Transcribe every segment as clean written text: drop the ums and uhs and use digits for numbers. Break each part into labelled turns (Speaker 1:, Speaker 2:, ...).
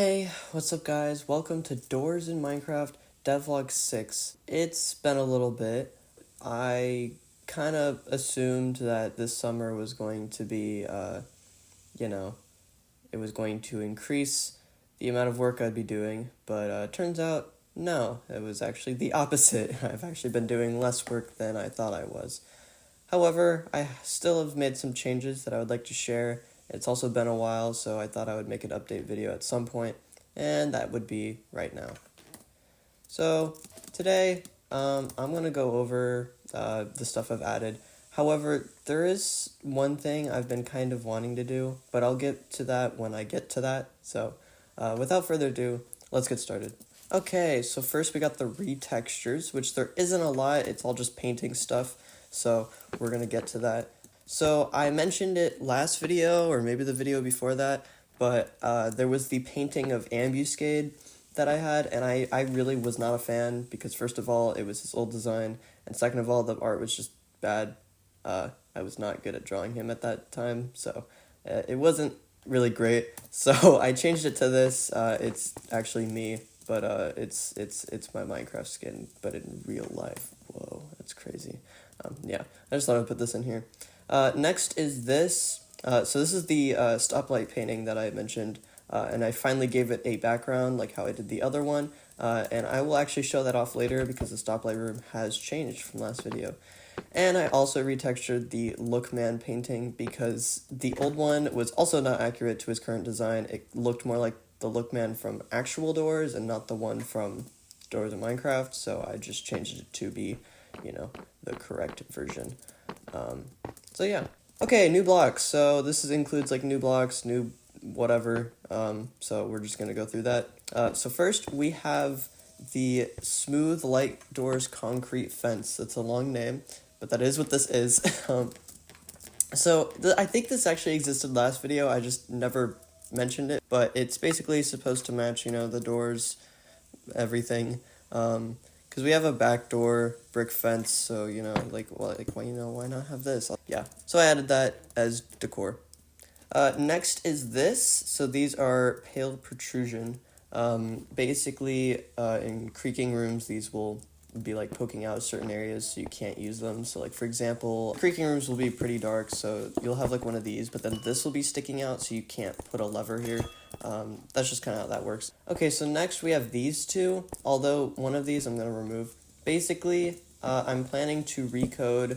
Speaker 1: Hey, what's up guys? Welcome to Doors in Minecraft Devlog 6. It's been a little bit. I kind of assumed that this summer was going to be, it was going to increase the amount of work I'd be doing, but turns out, no, it was actually the opposite. I've actually been doing less work than I thought I was. However, I still have made some changes that I would like to share. It's also been a while, so I thought I would make an update video at some point, and that would be right now. So, today, I'm going to go over the stuff I've added. However, there is one thing I've been kind of wanting to do, but I'll get to that when I get to that. So, without further ado, let's get started. Okay, so first we got the retextures, which there isn't a lot, it's all just painting stuff. So we're going to get to that. So I mentioned it last video, or maybe the video before that, but there was the painting of Ambuscade that I had, and I really was not a fan, because first of all, it was his old design, and second of all, the art was just bad. I was not good at drawing him at that time, so it wasn't really great. So I changed it to this. It's actually me, but it's my Minecraft skin, but in real life. Whoa, that's crazy. Yeah, I just thought I'd put this in here. Next is this. So this is the stoplight painting that I mentioned, and I finally gave it a background like how I did the other one, and I will actually show that off later because the stoplight room has changed from last video. And I also retextured the Lookman painting because the old one was also not accurate to his current design. It looked more like the Lookman from actual Doors and not the one from Doors in Minecraft, so I just changed it to be, the correct version. So yeah. Okay, new blocks. So this includes like new blocks, new whatever. So we're just gonna go through that. So first we have the Smooth Light Doors concrete fence. That's a long name, but that is what this is. I think this actually existed last video. I just never mentioned it, but it's basically supposed to match, the doors, everything. Because we have a backdoor brick fence, so, why not have this? Yeah, so I added that as decor. Next is this. So these are pale protrusion. Basically, in creaking rooms, these will be, poking out certain areas, so you can't use them. So, for example, creaking rooms will be pretty dark, so you'll have, one of these, but then this will be sticking out, so you can't put a lever here. That's just kind of how that works. Okay, so next we have these two, although one of these I'm going to remove. Basically, I'm planning to recode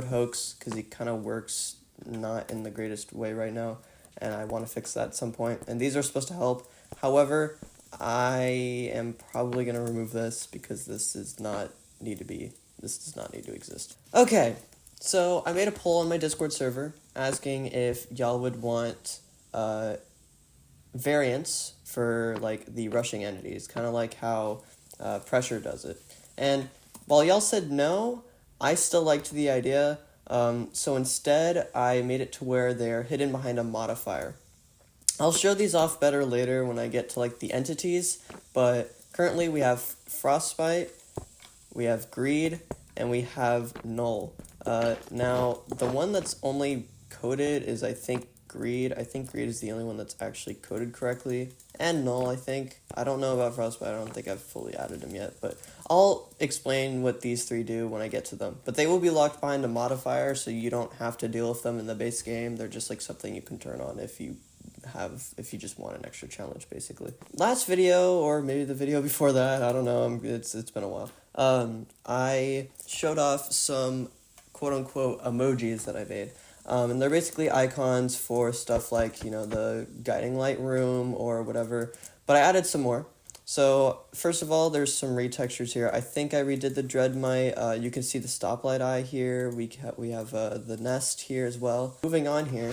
Speaker 1: Hoax, because he kind of works not in the greatest way right now, and I want to fix that at some point, and these are supposed to help. However, I am probably going to remove this, because this does not need to exist. Okay, so I made a poll on my Discord server, asking if y'all would want variants for the rushing entities, kind of like how Pressure does it. And while y'all said no, I still liked the idea. So instead, I made it to where they're hidden behind a modifier. I'll show these off better later when I get to the entities, but currently we have Frostbite, we have Greed, and we have Null. Now, the one that's only coded is, I think, Greed. I think Greed is the only one that's actually coded correctly. And Null, I think. I don't know about Frostbite. I don't think I've fully added them yet. But I'll explain what these three do when I get to them. But they will be locked behind a modifier, so you don't have to deal with them in the base game. They're just something you can turn on if you just want an extra challenge, basically. Last video, or maybe the video before that, I don't know. It's been a while. I showed off some quote-unquote emojis that I made. And they're basically icons for stuff like, the guiding light room or whatever. But I added some more. So, first of all, there's some retextures here. I think I redid the Dreadmite. You can see the stoplight eye here. We have the nest here as well. Moving on here,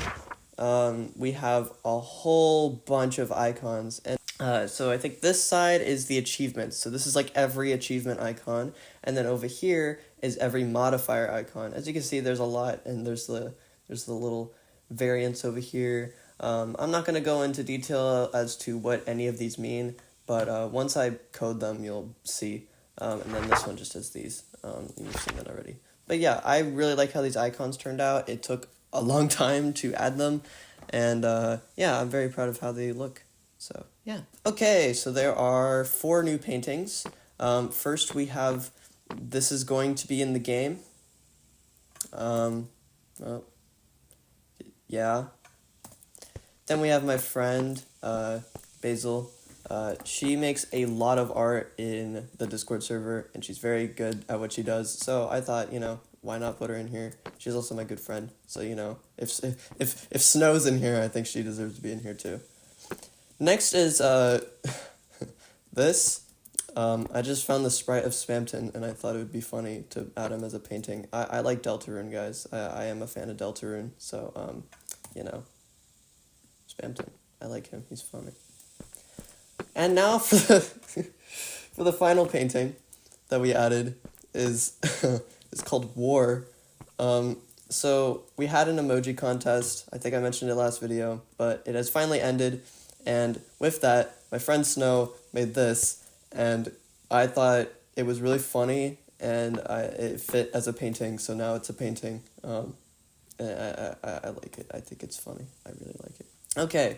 Speaker 1: we have a whole bunch of icons. And so I think this side is the achievements. So this is every achievement icon. And then over here is every modifier icon. As you can see, there's a lot, and there's the little variants over here. I'm not going to go into detail as to what any of these mean, but once I code them, you'll see. And then this one just has these. You've seen that already. But yeah, I really like how these icons turned out. It took a long time to add them, And yeah, I'm very proud of how they look. So yeah. Okay, so there are 4 new paintings. First we have, this is going to be in the game. Well, yeah. Then we have my friend, Basil. She makes a lot of art in the Discord server, and she's very good at what she does. So I thought, why not put her in here? She's also my good friend. So, if Snow's in here, I think she deserves to be in here too. Next is this. I just found the sprite of Spamton, and I thought it would be funny to add him as a painting. I like Deltarune, guys. I am a fan of Deltarune, so, Spamton. I like him. He's funny. And now for the final painting that we added is it's called War. So we had an emoji contest. I think I mentioned it last video, but it has finally ended. And with that, my friend Snow made this, and I thought it was really funny, and it fit as a painting. So now it's a painting. And I like it. I think it's funny. I really like it. Okay.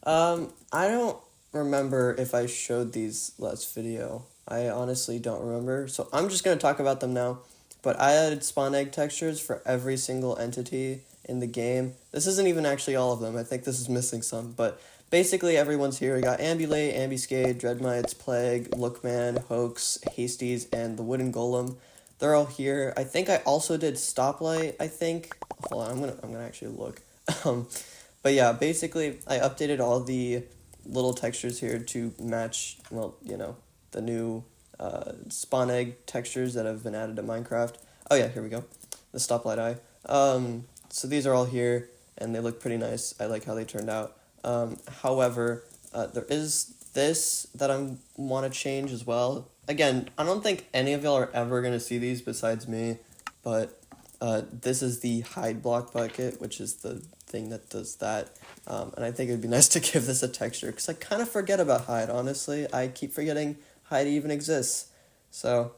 Speaker 1: I don't remember if I showed these last video. I honestly don't remember. So I'm just going to talk about them now. But I added spawn egg textures for every single entity in the game. This isn't even actually all of them. I think this is missing some. But basically everyone's here. We got Ambulate, Ambuscade, Dreadmites, Plague, Lookman, Hoax, Hasties, and the Wooden Golem. They're all here. I think I also did Stoplight, I think. Hold on, I'm gonna actually look. But yeah, basically, I updated all the little textures here to match, well, the new spawn egg textures that have been added to Minecraft. Oh yeah, here we go. The stoplight eye. So these are all here, and they look pretty nice. I like how they turned out. However, there is this that I want to change as well. Again, I don't think any of y'all are ever going to see these besides me, but this is the hide block bucket, which is the thing that does that. And I think it would be nice to give this a texture, because I kind of forget about hide, honestly. I keep forgetting hide even exists. So,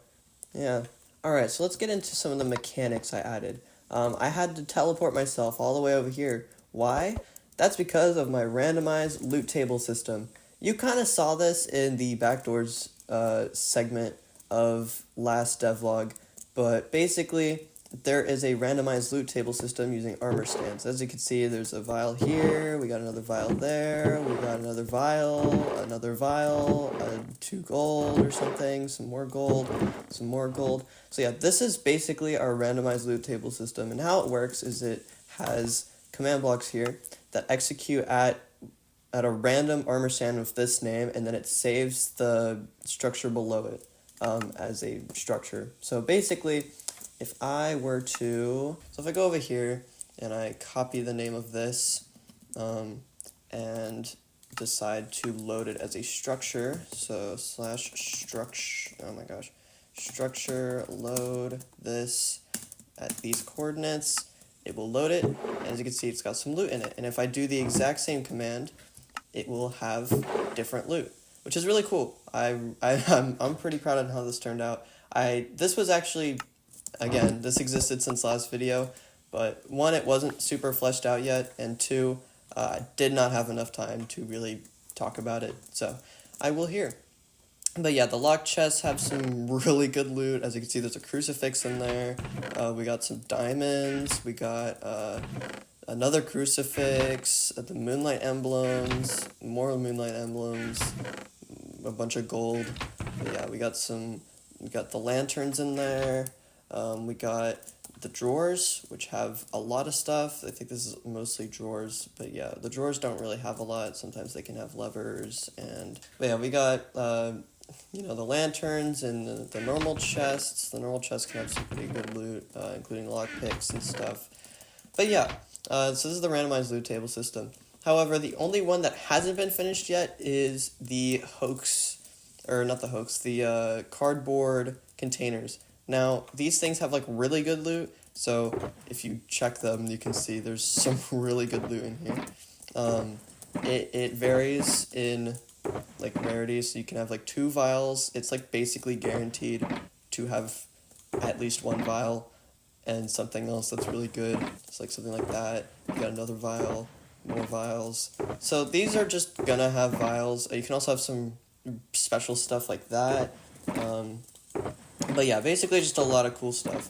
Speaker 1: yeah. Alright, so let's get into some of the mechanics I added. I had to teleport myself all the way over here. Why? That's because of my randomized loot table system. You kind of saw this in the backdoors segment of last devlog, but basically there is a randomized loot table system using armor stands. As you can see, there's a vial here, we got another vial there, we got another vial, 2 gold or something, some more gold. So yeah, this is basically our randomized loot table system, and how it works is it has command blocks here that execute at a random armor stand with this name, and then it saves the structure below it as a structure. So basically, if I go over here and I copy the name of this and decide to load it as a structure, so structure load this at these coordinates, it will load it, and as you can see, it's got some loot in it. And if I do the exact same command, it will have different loot, which is really cool. I'm pretty proud of how this turned out. This was actually, again, this existed since last video, but 1, it wasn't super fleshed out yet, and 2, I did not have enough time to really talk about it, so I will here. But yeah, the locked chests have some really good loot. As you can see, there's a crucifix in there. We got some diamonds. We got another crucifix, the moonlight emblems, more moonlight emblems, a bunch of gold. But yeah, we got the lanterns in there. We got the drawers, which have a lot of stuff. I think this is mostly drawers, but yeah, the drawers don't really have a lot. Sometimes they can have levers, but yeah, we got the lanterns and the normal chests. The normal chests can have some pretty good loot, including lockpicks and stuff. But yeah, so this is the randomized loot table system. However, the only one that hasn't been finished yet is the the cardboard containers. Now, these things have really good loot, so if you check them, you can see there's some really good loot in here. It varies in rarity, so you can have 2 vials. It's basically guaranteed to have at least 1 vial, and something else that's really good. It's something like that. You got another vial, more vials. So these are just gonna have vials. You can also have some special stuff like that. But yeah, basically just a lot of cool stuff.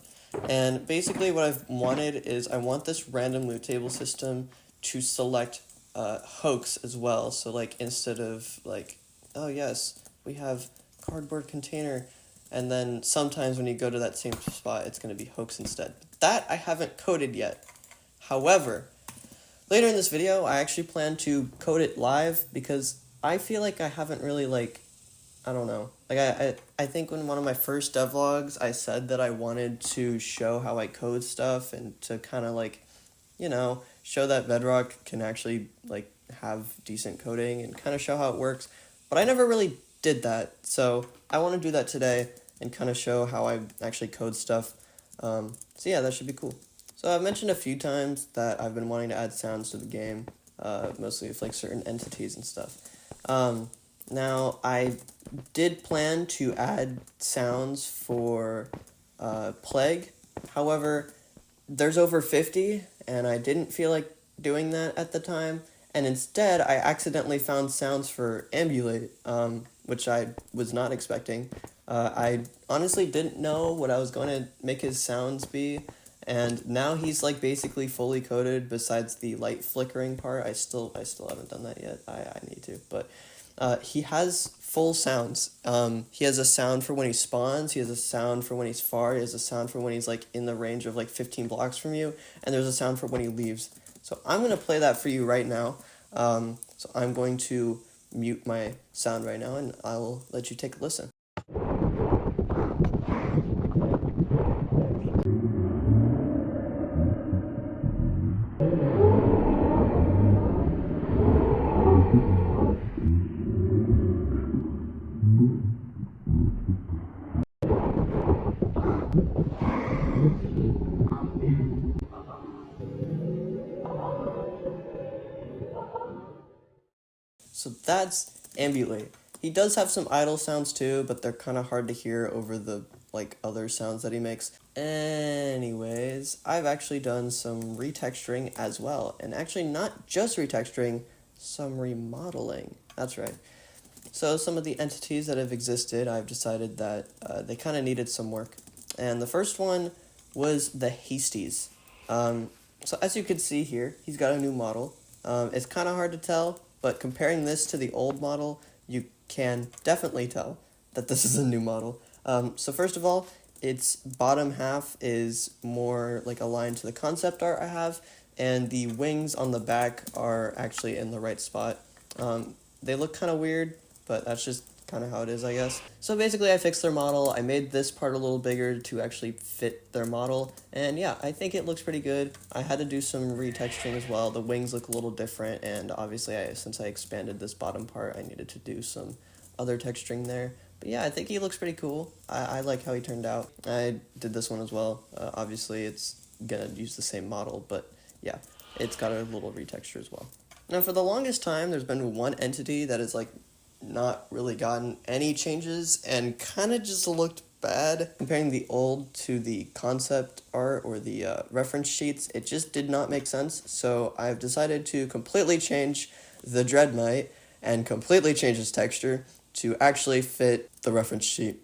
Speaker 1: And basically what I've wanted is I want this random loot table system to select hoax as well. So like instead of like, oh yes, we have cardboard container, and then sometimes when you go to that same spot, it's going to be hoax instead. That I haven't coded yet. However, later in this video, I actually plan to code it live because I feel like I haven't really I don't know. I think when one of my first devlogs, I said that I wanted to show how I code stuff and to kind of show that bedrock can actually have decent coding and kind of show how it works. But I never really did that. So I want to do that today and kind of show how I actually code stuff. So yeah, that should be cool. So I've mentioned a few times that I've been wanting to add sounds to the game, mostly with certain entities and stuff. Now, I did plan to add sounds for Plague. However, there's over 50, and I didn't feel like doing that at the time. And instead, I accidentally found sounds for Ambulate, which I was not expecting. I honestly didn't know what I was going to make his sounds be. And now he's basically fully coded besides the light flickering part. I still haven't done that yet. I need to, but he has full sounds. He has a sound for when he spawns, he has a sound for when he's far, he has a sound for when he's in the range of 15 blocks from you, and there's a sound for when he leaves. So I'm going to play that for you right now. So I'm going to mute my sound right now, and I will let you take a listen. So that's Ambulate. He does have some idle sounds too, but they're kind of hard to hear over the other sounds that he makes. Anyways, I've actually done some retexturing as well, and actually not just retexturing, some remodeling. That's right. So some of the entities that have existed, I've decided that they kind of needed some work. And the first one was the Hasties. So as you can see here, he's got a new model. It's kind of hard to tell, but comparing this to the old model, you can definitely tell that this is a new model. So first of all, its bottom half is more aligned to the concept art I have, and the wings on the back are actually in the right spot. They look kind of weird, but that's just kind of how it is, I guess. So basically I fixed their model. I made this part a little bigger to actually fit their model, and yeah, I think it looks pretty good. I had to do some retexturing as well. The wings look a little different, and obviously since I expanded this bottom part, I needed to do some other texturing there. But yeah, I think he looks pretty cool. I like how he turned out. I did this one as well. Obviously it's gonna use the same model, but yeah, it's got a little retexture as well. Now for the longest time, there's been one entity that is not really gotten any changes and kind of just looked bad. Comparing the old to the concept art or the reference sheets, it just did not make sense. So I've decided to completely change the Dreadmite and completely change its texture to actually fit the reference sheet.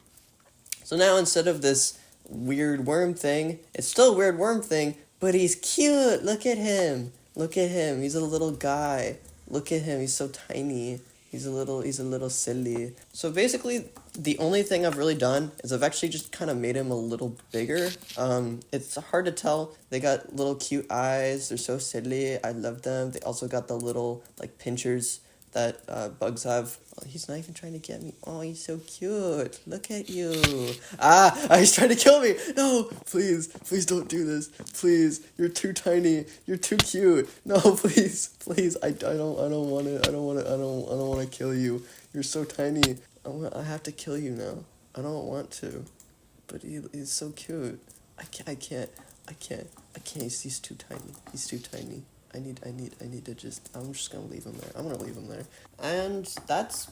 Speaker 1: So now instead of this weird worm thing, it's still a weird worm thing, but he's cute. Look at him. Look at him. He's a little guy. Look at him. He's so tiny. He's a little silly. So basically, the only thing I've really done is I've actually just kind of made him a little bigger. It's hard to tell. They got little cute eyes. They're so silly. I love them. They also got the little pinchers that bugs have. Oh, he's not even trying to get me. Oh, he's so cute. Look at you. He's trying to kill me. No, please don't do this. Please, you're too tiny. You're too cute. No, please. I don't want to kill you. You're so tiny. I have to kill you now. I don't want to, but he's so cute. I can't. He's too tiny. He's too tiny. I need to I'm just gonna leave him there. I'm gonna leave him there. And that's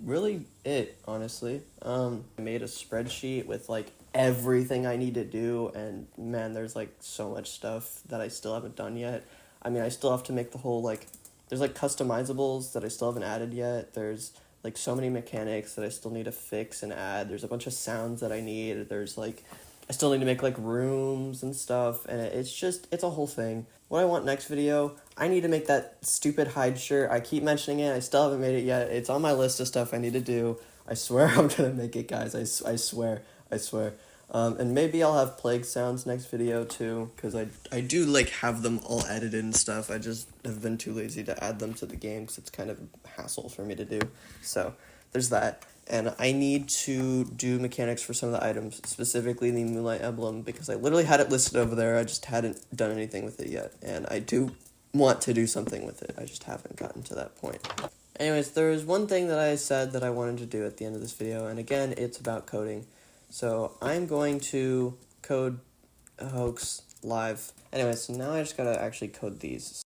Speaker 1: really it, honestly. I made a spreadsheet with everything I need to do, and man, there's so much stuff that I still haven't done yet. I mean, I still have to make the whole, like, there's, like, customizables that I still haven't added yet. There's, like, so many mechanics that I still need to fix and add. There's a bunch of sounds that I need. There's, like, I still need to make, like, rooms and stuff, and it's a whole thing. What I want next video, I need to make that stupid hide shirt. I keep mentioning it. I still haven't made it yet. It's on my list of stuff I need to do. I swear I'm gonna make it, guys. I swear. And maybe I'll have plague sounds next video, too, because I do, like, have them all edited and stuff. I just have been too lazy to add them to the game, because it's kind of a hassle for me to do. So, there's that. And I need to do mechanics for some of the items, specifically the Moonlight Emblem, because I literally had it listed over there. I just hadn't done anything with it yet, and I do want to do something with it. I just haven't gotten to that point. Anyways, there's one thing that I said that I wanted to do at the end of this video, and again, it's about coding. So I'm going to code hoax live. Anyway, so now I just gotta actually code these.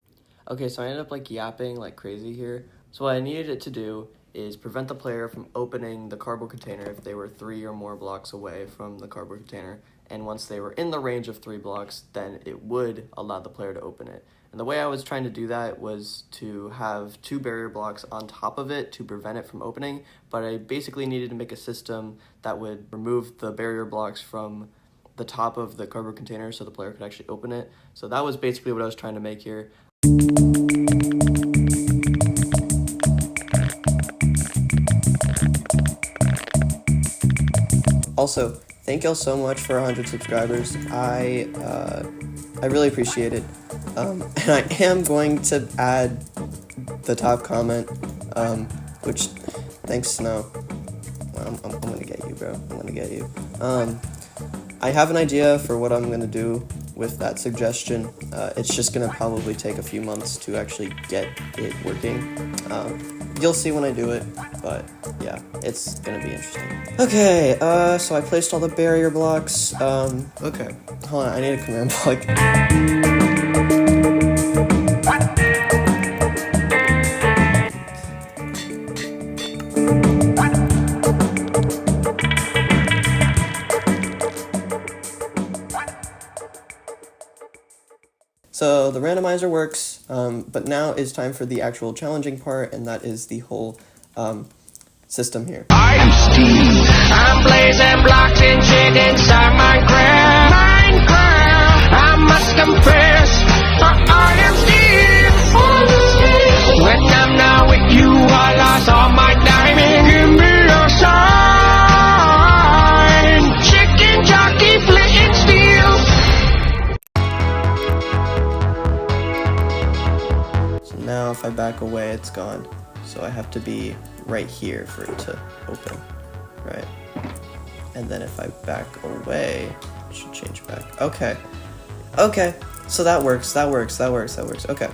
Speaker 1: Okay, so I ended up, like, yapping like crazy here. So what I needed it to do is prevent the player from opening the cardboard container if they were 3 or more blocks away from the cardboard container. And once they were in the range of 3 blocks, then it would allow the player to open it. And the way I was trying to do that was to have 2 barrier blocks on top of it to prevent it from opening, but I basically needed to make a system that would remove the barrier blocks from the top of the cardboard container so the player could actually open it. So that was basically what I was trying to make here. Also, thank y'all so much for 100 subscribers. I really appreciate it. And I am going to add the top comment, which, thanks, Snow. I'm gonna get you, bro. I'm gonna get you. I have an idea for what I'm gonna do with that suggestion. It's just gonna probably take a few months to actually get it working. You'll see when I do it, but yeah, it's gonna be interesting. Okay, so I placed all the barrier blocks. Okay, hold on, I need a command block. So the randomizer works, but now is time for the actual challenging part, and that is the whole system here.
Speaker 2: I'm Steve. I'm blazing blocks and shit inside Minecraft. I must confess, I am Steve. When I'm not with you, I lost all my diamond. Give me a sign. Chicken jockey, flint steel.
Speaker 1: So now if I back away, it's gone. So I have to be right here for it to open, right? And then if I back away, it should change back. Okay, so that works. Okay.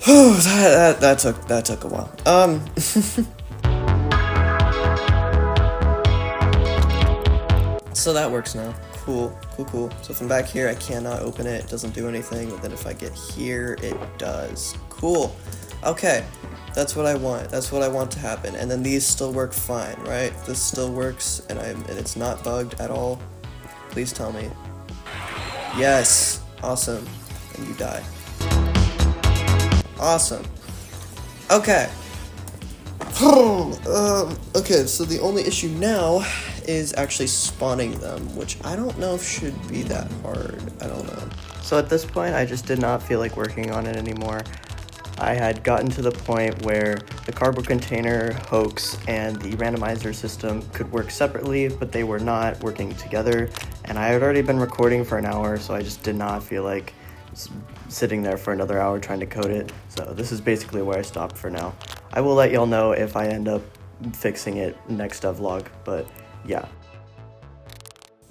Speaker 1: that took a while. So that works now. Cool. So from back here, I cannot open it. It doesn't do anything. But then if I get here, it does. Cool. Okay. That's what I want. That's what I want to happen. And then these still work fine, right? This still works, and it's not bugged at all. Please tell me. Yes. Awesome. And you die. Awesome. Okay. Okay, so the only issue now is actually spawning them, which I don't know if should be that hard. I don't know. So at this point, I just did not feel like working on it anymore. I had gotten to the point where the cardboard container hoax and the randomizer system could work separately, but they were not working together, and I had already been recording for an hour, so I just did not feel like sitting there for another hour trying to code it. So this is basically where I stopped for now. I will let y'all know if I end up fixing it next devlog, but yeah.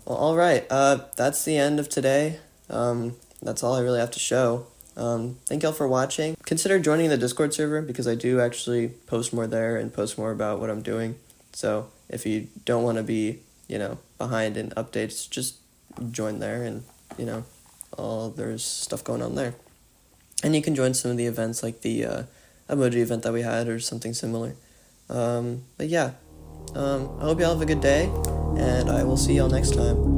Speaker 1: Well, alright, that's the end of today. That's all I really have to show. Thank y'all for watching. Consider joining the Discord server, because I do actually post more there and post more about what I'm doing. So if you don't want to be, behind in updates, just join there, and, there's stuff going on there. And you can join some of the events, like the emoji event that we had, or something similar. But yeah, I hope y'all have a good day, and I will see y'all next time.